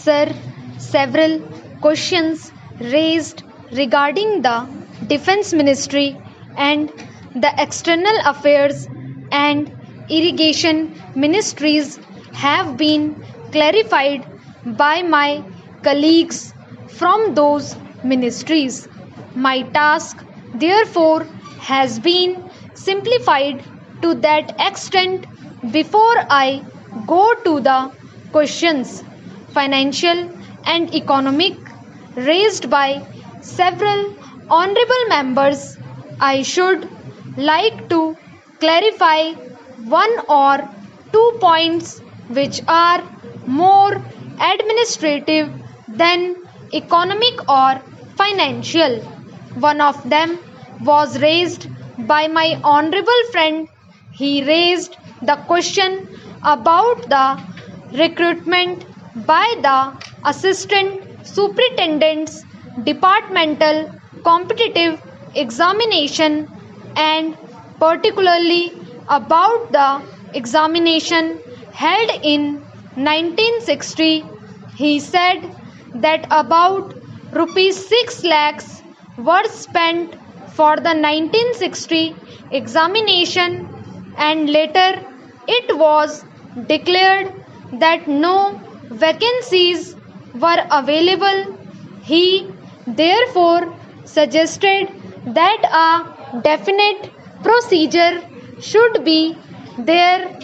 Sir, several questions raised regarding the Defense Ministry and the External Affairs and Irrigation Ministries have been clarified by my colleagues from those ministries. My task, therefore, has been simplified to that extent. Before I go to the questions, financial and economic, raised by several honorable members, I should like to clarify one or two points which are more administrative than economic or financial. One of them was raised by my honorable friend. He raised the question about the recruitment by the assistant superintendent's departmental competitive examination, and particularly about the examination held in 1960. He said that about rupees 6 lakhs were spent for the 1960 examination, and later it was declared that no vacancies were available. He therefore suggested that a definite procedure should be there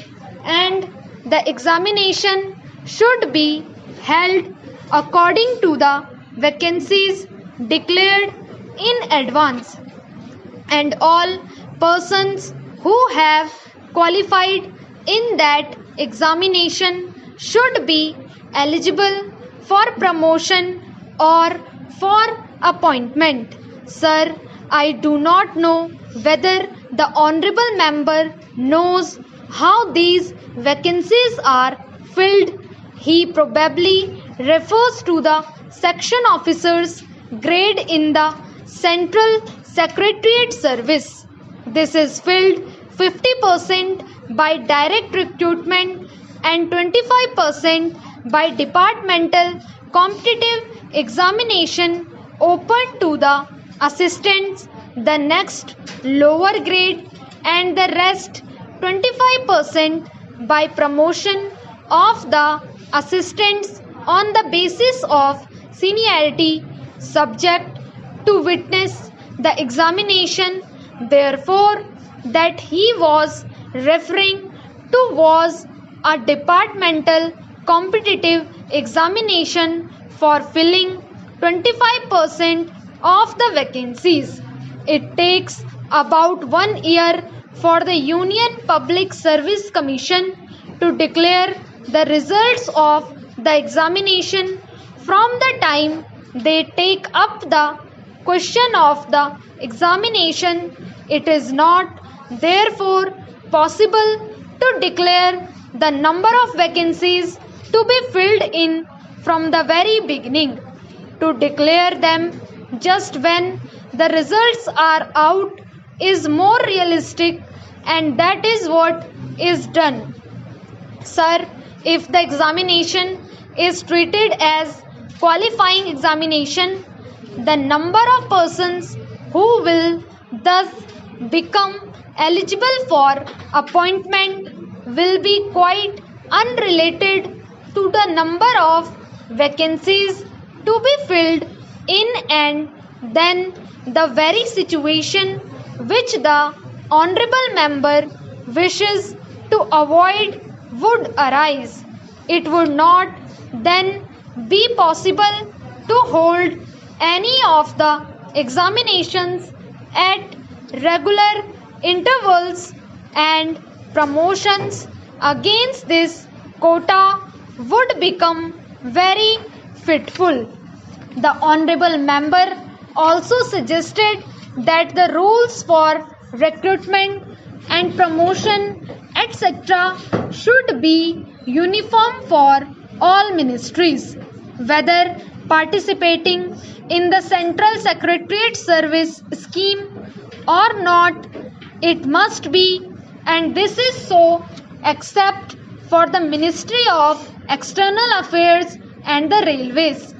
and the examination should be held according to the vacancies declared in advance, and all persons who have qualified in that examination should be eligible for promotion or for appointment. Sir, I do not know whether the honorable member knows how these vacancies are filled. He probably refers to the section officers grade in the Central Secretariat Service. This is filled 50% by direct recruitment and 25% by departmental competitive examination open to the assistants, the next lower grade, and the rest 25% by promotion of the assistants on the basis of seniority, subject to witness the examination. Therefore, that he was referring to was a departmental competitive examination for filling 25% of the vacancies. It takes about 1 year for the Union Public Service Commission to declare the results of the examination. From the time they take up the question of the examination, it is not therefore possible to declare the number of vacancies to be filled in from the very beginning. To declare them just when the results are out is more realistic, and that is what is done. Sir, if the examination is treated as qualifying examination, the number of persons who will thus become eligible for appointment will be quite unrelated to the number of vacancies to be filled in, and then the very situation which the honorable member wishes to avoid would arise. It would not then be possible to hold any of the examinations at regular intervals, and promotions against this quota would become very fitful. The honorable member also suggested that the rules for recruitment and promotion etc. should be uniform for all ministries, whether participating in the Central Secretariat Service scheme or not. It must be, and this is so except for the Ministry of External Affairs and the railways.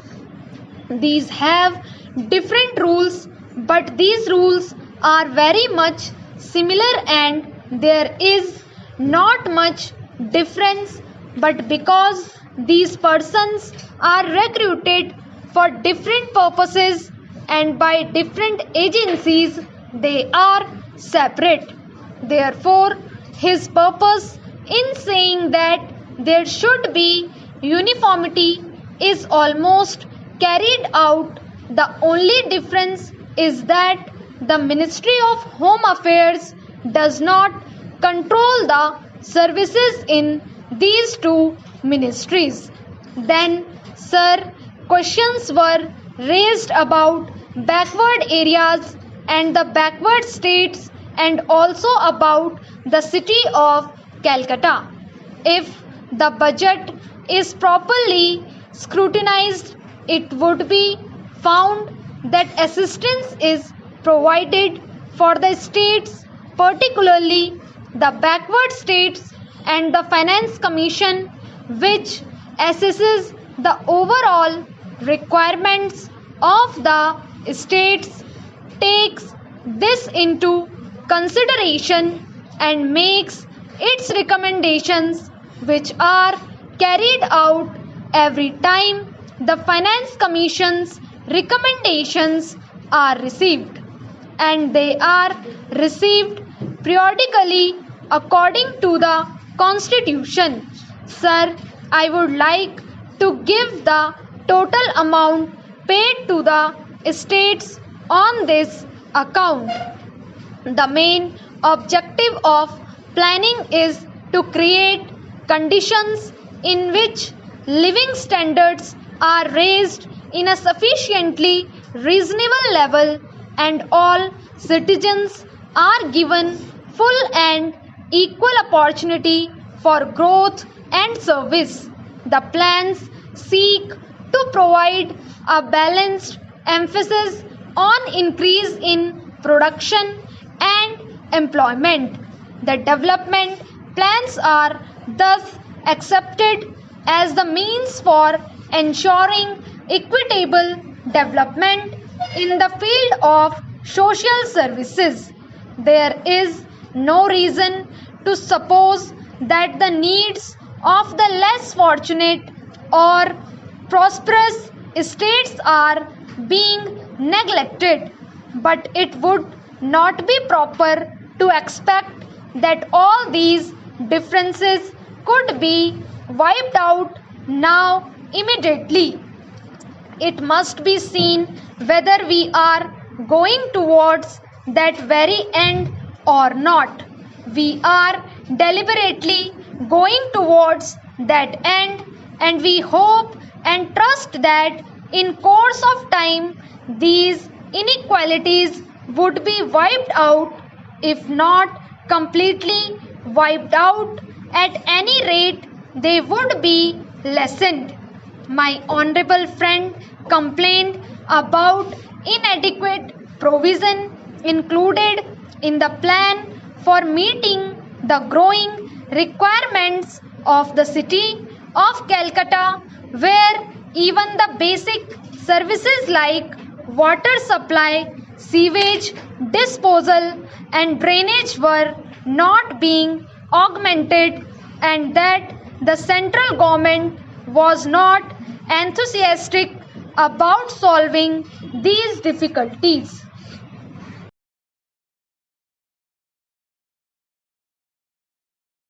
These have different rules, but these rules are very much similar and there is not much difference. But because these persons are recruited for different purposes and by different agencies, they are separate. Therefore, his purpose in saying that there should be uniformity is almost carried out. The only difference is that the Ministry of Home Affairs does not control the services in these two ministries. Then, sir, questions were raised about backward areas and the backward states and also about the city of Calcutta. If the budget is properly scrutinized, it would be found that assistance is provided for the states, particularly the backward states, and the Finance Commission, which assesses the overall requirements of the states, takes this into consideration and makes its recommendations, which are carried out every time the Finance Commission's recommendations are received, and they are received periodically according to the Constitution. Sir, I would like to give the total amount paid to the states on this account. The main objective of planning is to create conditions in which living standards are raised in a sufficiently reasonable level and all citizens are given full and equal opportunity for growth and service. The plans seek to provide a balanced emphasis on increase in production and employment. The development plans are thus accepted as the means for ensuring equitable development in the field of social services. There is no reason to suppose that the needs of the less fortunate or prosperous states are being neglected, but it would not be proper to expect that all these differences could be wiped out now immediately. It must be seen whether we are going towards that very end or not. We are deliberately going towards that end, and we hope and trust that in course of time these inequalities would be wiped out, if not completely wiped out, at any rate they would be lessened. My honorable friend complained about inadequate provision included in the plan for meeting the growing requirements of the city of Calcutta, where even the basic services like water supply, sewage disposal, and drainage were not being augmented, and that the central government was not enthusiastic about solving these difficulties.